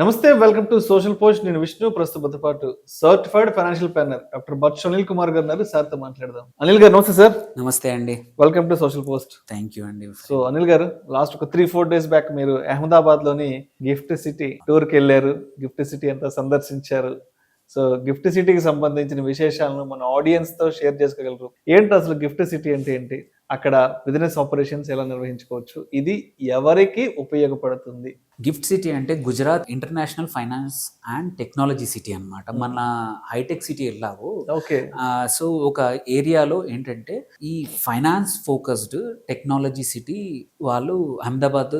నమస్తే, welcome to social post. నేను విష్ణు, ప్రస్తుతంతో పాటు certified financial planner doctor but Anil Kumar గారు ఉన్నారు. సార్తో మాట్లాడదాం. అనిల్ గారు నమస్తే సార్. నమస్తే అండి. Welcome to social post. Thank you అండి. సో అనిల్ గారు, లాస్ట్ ఒక 3-4 డేస్ బ్యాక్ మీరు అహ్మదాబాద్ లోని గిఫ్ట్ సిటీ టూర్కి వెళ్ళారు. గిఫ్ట్ సిటీ అంతా సందర్శించారు. సో గిఫ్ట్ సిటీకి సంబంధించిన విశేషాలను మన ఆడియన్స్ తో షేర్ చేసుకోగలరు. ఏంటి అసలు గిఫ్ట్ సిటీ అంటే ఏంటి, అక్కడ బిజినెస్ ఆపరేషన్స్ ఎలా నిర్వహించుకోవచ్చు, ఇది ఎవరికి ఉపయోగపడుతుంది? గిఫ్ట్ సిటీ అంటే Gujarat international finance and technology city అన్నమాట. మన హైటెక్ సిటీ ఎలాగో ఓకే. సో ఒక ఏరియాలో ఏంటంటే ఈ ఫైనాన్స్ ఫోకస్డ్ టెక్నాలజీ సిటీ వాళ్ళు అహ్మదాబాద్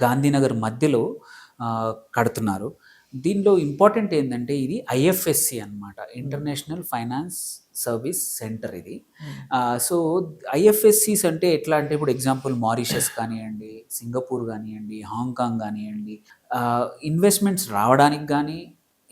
గాంధీనగర్ మధ్యలో కడుతున్నారు. దీనిలో ఇంపార్టెంట్ ఏంటంటే ఇది ఐఎఫ్ఎస్సి అన్నమాట, ఇంటర్నేషనల్ ఫైనాన్స్ సర్వీస్ సెంటర్ ఇది. సో ఐఎఫ్ఎస్సిస్ అంటే ఎట్లా అంటే ఇప్పుడు ఎగ్జాంపుల్ మారిషస్ కానివ్వండి, సింగపూర్ కానివ్వండి, హాంకాంగ్ కానివ్వండి, ఇన్వెస్ట్మెంట్స్ రావడానికి కానీ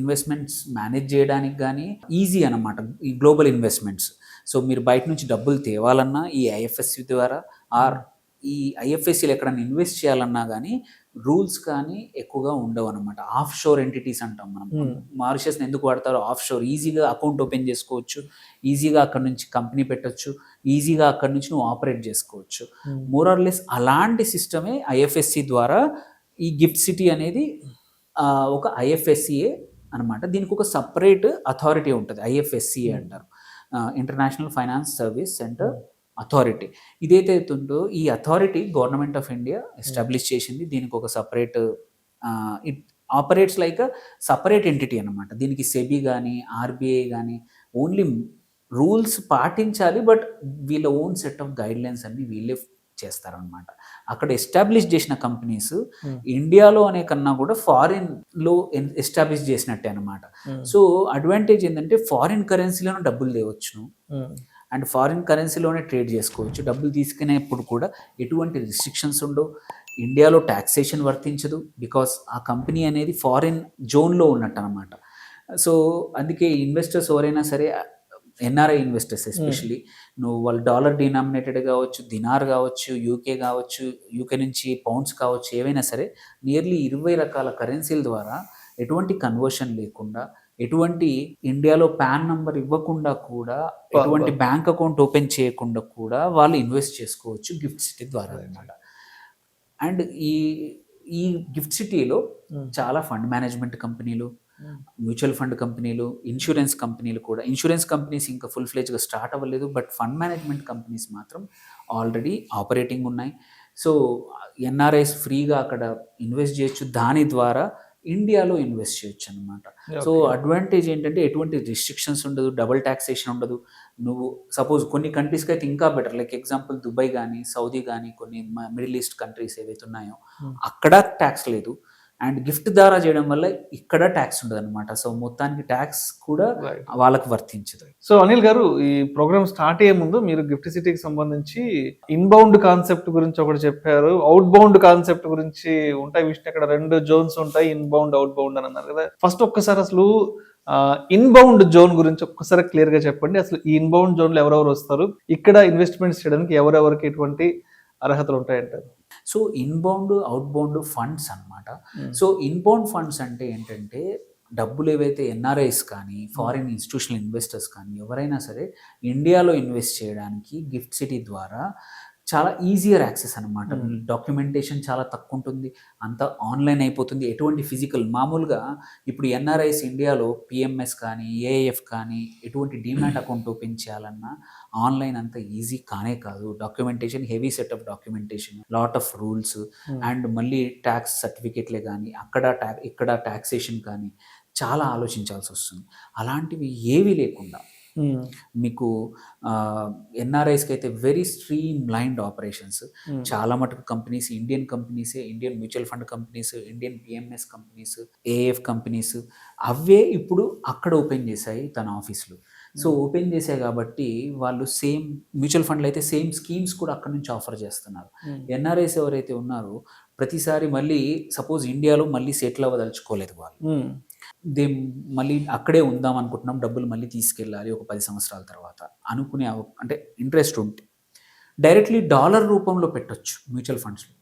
ఇన్వెస్ట్మెంట్స్ మేనేజ్ చేయడానికి కానీ ఈజీ అన్నమాట ఈ గ్లోబల్ ఇన్వెస్ట్మెంట్స్. సో మీరు బయట నుంచి డబ్బులు తేవాలన్నా ఈ ఐఎఫ్ఎస్సి ద్వారా, ఆర్ ఈ ఐఎఫ్ఎస్సీలు ఎక్కడైనా ఇన్వెస్ట్ చేయాలన్నా కానీ రూల్స్ కానీ ఎక్కువగా ఉండవు అనమాట. ఆఫ్ షోర్ ఎంటిటీస్ అంటాం మనం. మారిషస్ని ఎందుకు వాడతారో, ఆఫ్ షోర్ ఈజీగా అకౌంట్ ఓపెన్ చేసుకోవచ్చు, ఈజీగా అక్కడ నుంచి కంపెనీ పెట్టచ్చు, ఈజీగా అక్కడ నుంచి నువ్వు ఆపరేట్ చేసుకోవచ్చు. మోర్ ఆర్ లెస్ అలాంటి సిస్టమే ఐఎఫ్ఎస్సి ద్వారా ఈ గిఫ్ట్ సిటీ అనేది ఒక ఐఎఫ్ఎస్సిఏ అనమాట. దీనికి ఒక సపరేట్ అథారిటీ ఉంటుంది, ఐఎఫ్ఎస్సిఏ అంటారు, international finance service centre authority. ఇదైతే ఉందో ఈ authority government of India establish చేసింది. దీనికి ఒక separate, it operates like separate entity అనమాట. దీనికి సెబీ కానీ ఆర్బీఐ కానీ ఓన్లీ రూల్స్ పాటించాలి, బట్ వీళ్ళ own set of guide lines అన్ని వీళ్ళే చేస్తారనమాట. అక్కడ ఎస్టాబ్లిష్ చేసిన కంపెనీస్ ఇండియాలో అనే కన్నా కూడా ఫారిన్లో ఎస్టాబ్లిష్ చేసినట్టే అనమాట. సో అడ్వాంటేజ్ ఏంటంటే ఫారిన్ కరెన్సీలోనే డబ్బులు తేవచ్చు అండ్ ఫారిన్ కరెన్సీలోనే ట్రేడ్ చేసుకోవచ్చు. డబ్బులు తీసుకునేప్పుడు కూడా ఎటువంటి రిస్ట్రిక్షన్స్ ఉండవు. ఇండియాలో ట్యాక్సేషన్ వర్తించదు, బికాస్ ఆ కంపెనీ అనేది ఫారిన్ జోన్లో ఉన్నట్టు అనమాట. సో అందుకే ఇన్వెస్టర్స్ ఎవరైనా సరే, ఎన్ఆర్ఐ ఇన్వెస్టర్స్ ఎస్పెషలీ, నువ్వు వాళ్ళు డాలర్ డినామినేటెడ్ కావచ్చు, దినార్ కావచ్చు, యూకే కావచ్చు, యూకే నుంచి పౌండ్స్ కావచ్చు, ఏవైనా సరే నియర్లీ 20 రకాల కరెన్సీల ద్వారా ఎటువంటి కన్వర్షన్ లేకుండా, ఎటువంటి ఇండియాలో పాన్ నంబర్ ఇవ్వకుండా కూడా, ఎటువంటి బ్యాంక్ అకౌంట్ ఓపెన్ చేయకుండా కూడా వాళ్ళు ఇన్వెస్ట్ చేసుకోవచ్చు గిఫ్ట్ సిటీ ద్వారా అన్నమాట. అండ్ ఈ గిఫ్ట్ సిటీలో చాలా ఫండ్ మేనేజ్మెంట్ కంపెనీలు, మ్యూచువల్ ఫండ్ కంపెనీలు, ఇన్సూరెన్స్ కంపెనీలు కూడా, ఇన్సూరెన్స్ కంపెనీస్ ఇంకా ఫుల్ ఫ్లెజ్గా స్టార్ట్ అవ్వలేదు, బట్ ఫండ్ మేనేజ్మెంట్ కంపెనీస్ మాత్రం ఆల్రెడీ ఆపరేటింగ్ ఉన్నాయి. సో ఎన్ఆర్ఐస్ ఫ్రీగా అక్కడ ఇన్వెస్ట్ చేయొచ్చు, దాని ద్వారా ఇండియాలో ఇన్వెస్ట్ చేయొచ్చు అనమాట. సో అడ్వాంటేజ్ ఏంటంటే ఎటువంటి రిస్ట్రిక్షన్స్ ఉండదు, డబుల్ ట్యాక్సేషన్ ఉండదు. నువ్వు సపోజ్ కొన్ని కంట్రీస్కి అయితే ఇంకా బెటర్, లైక్ ఎగ్జాంపుల్ దుబాయ్ కానీ, సౌదీ కానీ, కొన్ని మిడిల్ ఈస్ట్ కంట్రీస్ ఏవైతే ఉన్నాయో అక్కడ ట్యాక్స్ లేదు. అండ్ గిఫ్ట్ ద్వారా చేయడం వల్ల ఇక్కడ ట్యాక్స్ ఉండదు అనమాట. సో మొత్తానికి ట్యాక్స్ కూడా వాళ్ళకి వర్తించదు. సో అనిల్ గారు, ఈ ప్రోగ్రామ్ స్టార్ట్ అయ్యే ముందు మీరు గిఫ్ట్ సిటీకి సంబంధించి ఇన్బౌండ్ కాన్సెప్ట్ గురించి ఒకటి చెప్పారు, అవుట్ బౌండ్ కాన్సెప్ట్ గురించి ఉంటాయి. విష్ణు, అక్కడ 2 జోన్స్ ఉంటాయి, ఇన్బౌండ్ అవుట్ బౌండ్ అని అన్నారు కదా. ఫస్ట్ ఒక్కసారి అసలు ఇన్బౌండ్ జోన్ గురించి ఒక్కసారి క్లియర్ గా చెప్పండి. అసలు ఈ ఇన్బౌండ్ జోన్ లో ఎవరెవరు వస్తారు, ఇక్కడ ఇన్వెస్ట్మెంట్స్ చేయడానికి ఎవరెవరికి ఎటువంటి అర్హతలు ఉంటాయంటారు? So inbound out bound funds అనమాట. సో ఇన్బౌండ్ ఫండ్స్ అంటే ఏంటంటే డబ్బులు ఏవైతే ఎన్ఆర్ఐస్ కానీ, ఫారిన్ ఇన్స్టిట్యూషనల్ ఇన్వెస్టర్స్ కానీ ఎవరైనా సరే ఇండియాలో ఇన్వెస్ట్ చేయడానికి గిఫ్ట్ సిటీ ద్వారా చాలా ఈజియర్ యాక్సెస్ అనమాట. డాక్యుమెంటేషన్ చాలా తక్కువ ఉంటుంది, అంతా ఆన్లైన్ అయిపోతుంది. ఎటువంటి ఫిజికల్, మామూలుగా ఇప్పుడు ఎన్ఆర్ఐస్ ఇండియాలో పిఎంఎస్ కానీ, ఏఐఎఫ్ కానీ, ఎటువంటి డీమ్యాట్ అకౌంట్ ఓపెన్ చేయాలన్నా ఆన్లైన్ అంత ఈజీ కానే కాదు. Documentation, heavy set of documentation, lot of rules, and మళ్ళీ ట్యాక్స్ సర్టిఫికేట్లే కానీ, ఇక్కడ ట్యాక్సేషన్ కానీ చాలా ఆలోచించాల్సి వస్తుంది. అలాంటివి ఏవీ లేకుండా మీకు ఎన్ఆర్ఐస్కి అయితే వెరీ స్ట్రీమ్ లైన్డ్ ఆపరేషన్స్. చాలా మటుకు కంపెనీస్, ఇండియన్ కంపెనీసే, Indian mutual fund companies, Indian PMS companies, AF companies అవే ఇప్పుడు అక్కడ ఓపెన్ చేశాయి తన ఆఫీసులు. సో ఓపెన్ చేశాయి కాబట్టి వాళ్ళు సేమ్ మ్యూచువల్ ఫండ్లు అయితే సేమ్ స్కీమ్స్ కూడా అక్కడ నుంచి ఆఫర్ చేస్తున్నారు. ఎన్ఆర్ఐస్ ఎవరైతే ఉన్నారో ప్రతిసారి మళ్ళీ సపోజ్ ఇండియాలో మళ్ళీ సెటిల్ అవ్వదలుచుకోలేదు వాళ్ళు, మళ్ళీ అక్కడే ఉందాం అనుకుంటున్నాం, డబ్బులు మళ్ళీ తీసుకెళ్ళాలి ఒక 10 సంవత్సరాల తర్వాత అనుకునే అంటే ఇంట్రెస్ట్ ఉంటే డైరెక్ట్లీ డాలర్ రూపంలో పెట్టొచ్చు మ్యూచువల్ ఫండ్స్లో.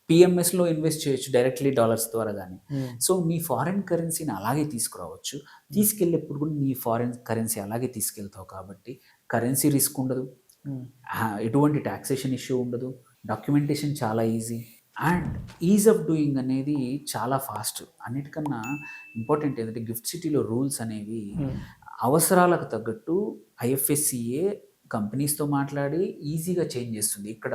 పిఎంఎస్లో ఇన్వెస్ట్ చేయొచ్చు డైరెక్ట్లీ డాలర్స్ ద్వారా కానీ. సో మీ ఫారిన్ కరెన్సీని అలాగే తీసుకురావచ్చు. తీసుకెళ్ళేప్పుడు కూడా నీ ఫారిన్ కరెన్సీ అలాగే తీసుకెళ్తావు కాబట్టి కరెన్సీ రిస్క్ ఉండదు, ఎటువంటి ట్యాక్సేషన్ ఇష్యూ ఉండదు, డాక్యుమెంటేషన్ చాలా easy and is of doing అనేది చాలా ఫాస్ట్. అన్నిటికన్నా ఇంపార్టెంట్ ఏంటంటే గిఫ్ట్ సిటీలో రూల్స్ అనేవి అవసరాలకు తగ్గట్టు ఐఎఫ్ఎస్సిఏ కంపెనీస్తో మాట్లాడి ఈజీగా చేంజ్ చేస్తుంది. ఇక్కడ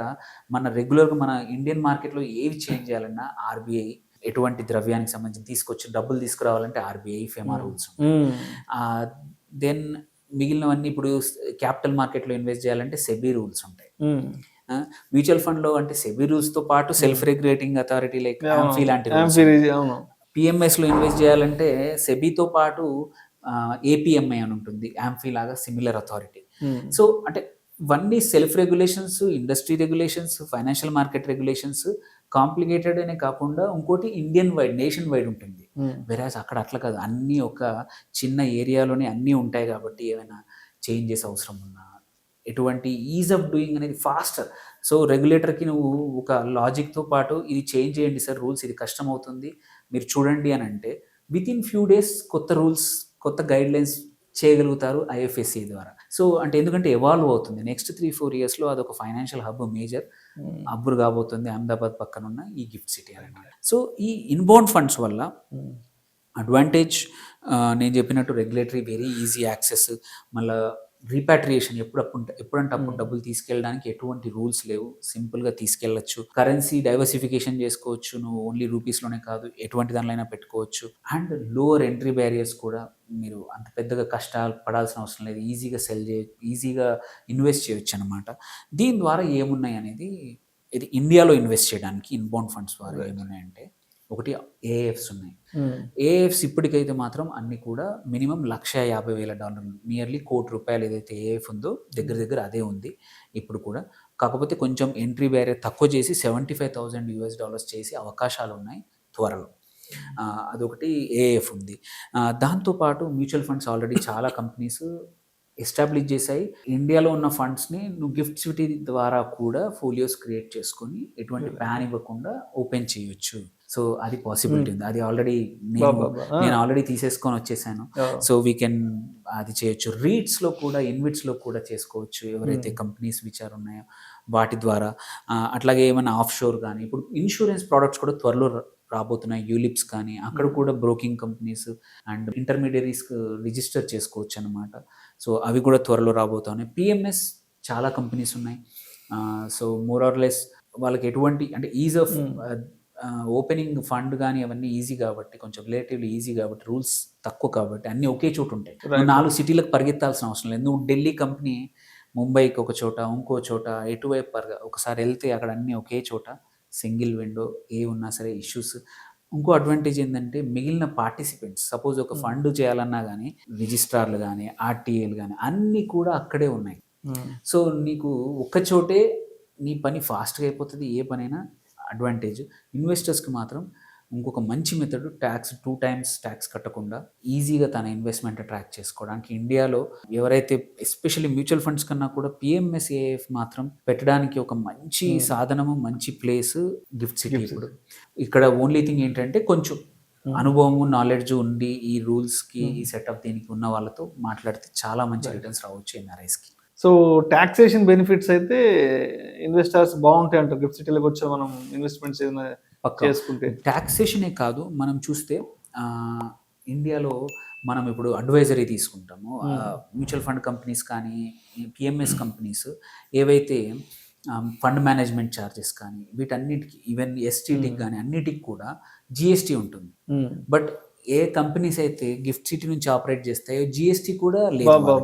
మన రెగ్యులర్గా మన ఇండియన్ మార్కెట్లో ఏవి చేంజ్ చేయాలన్నా ఆర్బీఐ, ఎటువంటి ద్రవ్యానికి సంబంధించి తీసుకొచ్చి డబ్బులు తీసుకురావాలంటే ఆర్బీఐ ఫెమా రూల్స్. దెన్ మిగిలినవన్నీ ఇప్పుడు క్యాపిటల్ మార్కెట్లో ఇన్వెస్ట్ చేయాలంటే సెబీ రూల్స్ ఉంటాయి. మ్యూచువల్ ఫండ్లో అంటే సెబీ రూల్స్తో పాటు self regulating authority like amphi లాంటి పిఎంఎస్లో ఇన్వెస్ట్ చేయాలంటే సెబీతో పాటు ఏపీఎంఐ అని ఉంటుంది, ఆంఫీ లాగా సిమిలర్ అథారిటీ. సో అంటే ఇవన్నీ self regulations, industry regulations, financial market regulations complicated అనే కాకుండా ఇంకోటి ఇండియన్ వైడ్, నేషన్ వైడ్ ఉంటుంది. వెరాజ్ అక్కడ అట్లా కాదు, అన్నీ ఒక చిన్న ఏరియాలోనే అన్నీ ఉంటాయి కాబట్టి ఏమైనా చేంజెస్ అవసరం ఉన్నా ఎటువంటి ఈజ్ ఆఫ్ డూయింగ్ అనేది ఫాస్టర్. సో రెగ్యులేటర్కి నువ్వు ఒక లాజిక్తో పాటు ఇది చేంజ్ చేయండి సార్ రూల్స్, ఇది కష్టం అవుతుంది మీరు చూడండి అని అంటే వితిన్ ఫ్యూ డేస్ కొత్త రూల్స్, కొత్త గైడ్ లైన్స్ చేయగలుగుతారు ఐఎఫ్ఎస్సి ద్వారా. సో అంటే ఎందుకంటే ఎవాల్వ్ అవుతుంది. నెక్స్ట్ 3-4 ఇయర్స్లో అదొక ఫైనాన్షియల్ హబ్, మేజర్ హబ్ కాబోతుంది అహ్మదాబాద్ పక్కన ఉన్న ఈ గిఫ్ట్ సిటీ అనమాట. సో ఈ ఇన్బౌండ్ ఫండ్స్ వల్ల అడ్వాంటేజ్ నేను చెప్పినట్టు రెగ్యులేటరీ వెరీ ఈజీ యాక్సెస్, మళ్ళీ రీపాట్రియేషన్ ఎప్పుడంటే అప్పుడు డబ్బులు తీసుకెళ్ళడానికి ఎటువంటి రూల్స్ లేవు, సింపుల్గా తీసుకెళ్ళచ్చు. కరెన్సీ డైవర్సిఫికేషన్ చేసుకోవచ్చు, నువ్వు ఓన్లీ రూపీస్లోనే కాదు ఎటువంటి దానిలో పెట్టుకోవచ్చు. అండ్ లోవర్ ఎంట్రీ బ్యారియర్స్ కూడా, మీరు అంత పెద్దగా కష్టాలు పడాల్సిన అవసరం లేదు, ఈజీగా ఈజీగా ఇన్వెస్ట్ చేయొచ్చు అనమాట. దీని ద్వారా ఏమున్నాయి అనేది, ఇది ఇండియాలో ఇన్వెస్ట్ చేయడానికి ఇన్బౌండ్ ఫండ్స్ ద్వారా ఏమున్నాయంటే ఒకటి ఏఎఫ్స్ ఉన్నాయి. ఏఎఫ్స్ ఇప్పటికైతే మాత్రం అన్ని కూడా మినిమం $150,000, నియర్లీ ₹1 కోటి ఏదైతే ఏఎఫ్ ఉందో దగ్గర అదే ఉంది ఇప్పుడు కూడా. కాకపోతే కొంచెం ఎంట్రీ బ్యారియర్ తక్కువ చేసి $75,000 చేసి అవకాశాలు ఉన్నాయి త్వరలో. అదొకటి ఏఎఫ్ ఉంది. దాంతోపాటు మ్యూచువల్ ఫండ్స్ ఆల్రెడీ చాలా కంపెనీస్ ఎస్టాబ్లిష్ చేశాయి. ఇండియాలో ఉన్న ఫండ్స్ని నువ్వు గిఫ్ట్ సిటీ ద్వారా కూడా ఫోలియోస్ క్రియేట్ చేసుకొని ఎటువంటి ప్యాన్ ఇవ్వకుండా ఓపెన్ చేయొచ్చు. సో అది పాసిబిలిటీ ఉంది. అది ఆల్రెడీ నేను ఆల్రెడీ తీసేసుకొని వచ్చేసాను. సో వీ కెన్ అది చేయొచ్చు. రీట్స్లో కూడా, ఇన్విట్స్లో కూడా చేసుకోవచ్చు ఎవరైతే కంపెనీస్ విచారు ఉన్నాయో వాటి ద్వారా. అట్లాగే ఏమైనా ఆఫ్ షోర్ కానీ, ఇప్పుడు ఇన్సూరెన్స్ ప్రోడక్ట్స్ కూడా త్వరలో రాబోతున్నాయి, యూలిప్స్ కానీ, అక్కడ కూడా broking companies and intermediaries register చేసుకోవచ్చు అనమాట. సో అవి కూడా త్వరలో రాబోతున్నాయి. పిఎంఎస్ చాలా కంపెనీస్ ఉన్నాయి. సో మోర్ ఆర్ లెస్ వాళ్ళకి ఎటువంటి అంటే ఈజ్ ఆఫ్ ఓపెనింగ్ ఫండ్ కానీ అవన్నీ ఈజీ కాబట్టి, కొంచెం రిలేటివ్లీ ఈజీ కాబట్టి, రూల్స్ తక్కువ కాబట్టి అన్నీ ఒకే చోటు ఉంటాయి. 4 సిటీలకు పరిగెత్తాల్సిన అవసరం లేదు. నువ్వు ఢిల్లీ కంపెనీ ముంబైకి ఒక చోట, ఇంకో చోట, ఎటువైపు ఒకసారి వెళ్తే అక్కడ అన్నీ ఒకే చోట, సింగిల్ విండో, ఏ ఉన్నా సరే ఇష్యూస్. ఇంకో అడ్వాంటేజ్ ఏంటంటే మిగిలిన పార్టిసిపెంట్స్ సపోజ్ ఒక ఫండ్ చేయాలన్నా కానీ రిజిస్ట్రార్లు కానీ, ఆర్టీఏలు కానీ అన్నీ కూడా అక్కడే ఉన్నాయి. సో నీకు ఒక్క చోటే నీ పని ఫాస్ట్గా అయిపోతుంది, ఏ పనైనా అడ్వాంటేజ్. ఇన్వెస్టర్స్కి మాత్రం ఇంకొక మంచి మెథడ్, 2 times ట్యాక్స్ కట్టకుండా ఈజీగా తన ఇన్వెస్ట్మెంట్ ట్రాక్ చేసుకోవడానికి. ఇండియాలో ఎవరైతే ఎస్పెషల్లీ మ్యూచువల్ ఫండ్స్ కన్నా కూడా పిఎంఎస్ఏఎఫ్ మాత్రం పెట్టడానికి ఒక మంచి సాధనము, మంచి ప్లేస్ గిఫ్ట్ సిటీ. ఇప్పుడు ఇక్కడ ఓన్లీ థింగ్ ఏంటంటే కొంచెం అనుభవము, నాలెడ్జ్ ఉండి ఈ రూల్స్కి, ఈ సెటప్ దీనికి ఉన్న వాళ్ళతో మాట్లాడితే చాలా మంచి రిటర్న్స్ రావచ్చు ఎన్ఆర్ఐస్కి. సో టాక్సేషన్ బెనిఫిట్స్ అయితే ఇన్వెస్టర్స్ బాగుంటాయి అంటారు గిఫ్ట్ సిటీలోకి వచ్చి మనం ఇన్వెస్ట్మెంట్స్ ఏదైనా చేసుకుంటే. టాక్సేషనే కాదు, మనం చూస్తే ఇండియాలో మనం ఇప్పుడు అడ్వైజరీ తీసుకుంటాము. మ్యూచువల్ ఫండ్ కంపెనీస్ కానీ, పిఎంఎస్ కంపెనీస్ ఏవైతే ఫండ్ మేనేజ్మెంట్ ఛార్జెస్ కానీ, వీటన్నిటికీ, ఈవెన్ ఎస్టీటీకి కానీ అన్నిటికి కూడా జిఎస్టీ ఉంటుంది. బట్ ఏ కంపెనీస్ అయితే గిఫ్ట్ సిటీ నుంచి ఆపరేట్ చేస్తాయో జిఎస్టీ కూడా లేదు.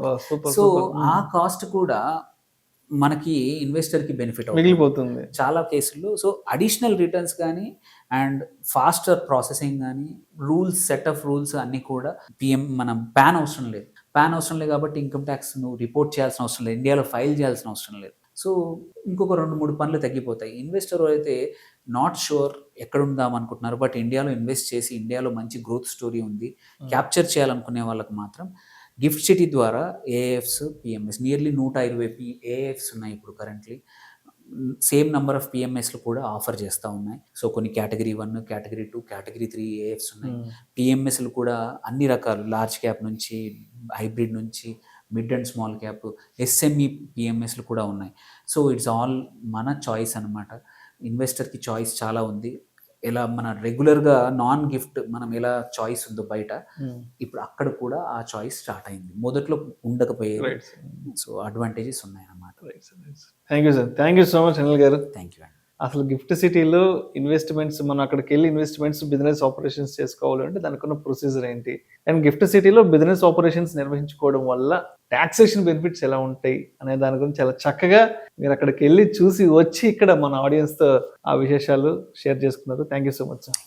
సో ఆ కాస్ట్ కూడా మనకి ఇన్వెస్టర్కి బెనిఫిట్ మిగిలిపోతుంది చాలా కేసుల్లో. సో అడిషనల్ రిటర్న్స్ కానీ అండ్ ఫాస్టర్ ప్రాసెసింగ్ కానీ, రూల్స్, సెట్ ఆఫ్ రూల్స్ అన్నీ కూడా మనం ప్యాన్ అవసరం లేదు కాబట్టి ఇన్కమ్ ట్యాక్స్ నువ్వు రిపోర్ట్ చేయాల్సిన అవసరం లేదు, ఇండియాలో ఫైల్ చేయాల్సిన అవసరం లేదు. సో ఇంకొక 2-3 పనులు తగ్గిపోతాయి. ఇన్వెస్టర్ అయితే నాట్ షూర్ ఎక్కడ ఉందాం అనుకుంటున్నారు, బట్ ఇండియాలో ఇన్వెస్ట్ చేసి ఇండియాలో మంచి గ్రోత్ స్టోరీ ఉంది క్యాప్చర్ చేయాలనుకునే వాళ్ళకి మాత్రం గిఫ్ట్ సిటీ ద్వారా ఏఎఫ్స్, పిఎంఎస్ నియర్లీ 120 ఏఎఫ్స్ ఉన్నాయి ఇప్పుడు కరెంట్లీ. సేమ్ నెంబర్ ఆఫ్ పిఎంఎస్లు కూడా ఆఫర్ చేస్తూ ఉన్నాయి. సో కొన్ని కేటగిరీ 1, కేటగిరీ 2, కేటగిరీ 3 ఏఎఫ్స్ ఉన్నాయి. పిఎంఎస్లు కూడా అన్ని రకాలు, లార్జ్ క్యాప్ నుంచి, హైబ్రిడ్ నుంచి, mid and small cap, SME పిఎంఎస్లు కూడా ఉన్నాయి. సో ఇట్స్ ఆల్ మన చాయిస్ అనమాట. ఇన్వెస్టర్కి చాయిస్ చాలా ఉంది. ఎలా మన రెగ్యులర్గా నాన్ గిఫ్ట్ మనం ఎలా చాయిస్ ఉందో బయట, ఇప్పుడు అక్కడ కూడా ఆ చాయిస్ స్టార్ట్ అయింది. మొదట్లో ఉండకపోయేది. సో అడ్వాంటేజెస్ ఉన్నాయి అన్నమాట. Thank you sir, thank you so much Anil గారు. థ్యాంక్ యూ అండి. అసలు గిఫ్ట్ సిటీలో ఇన్వెస్ట్మెంట్స్, మనం అక్కడికి వెళ్ళి ఇన్వెస్ట్మెంట్స్, బిజినెస్ ఆపరేషన్స్ చేసుకోవాలి అంటే దానికి ఉన్న ప్రొసీజర్ ఏంటి, అండ్ గిఫ్ట్ సిటీలో బిజినెస్ ఆపరేషన్స్ నిర్వహించుకోవడం వల్ల టాక్సేషన్ బెనిఫిట్స్ ఎలా ఉంటాయి అనే దాని గురించి చాలా చక్కగా మీరు అక్కడికి వెళ్ళి చూసి వచ్చి ఇక్కడ మన ఆడియన్స్తో ఆ విశేషాలు షేర్ చేసుకున్నారు. Thank you so much sir.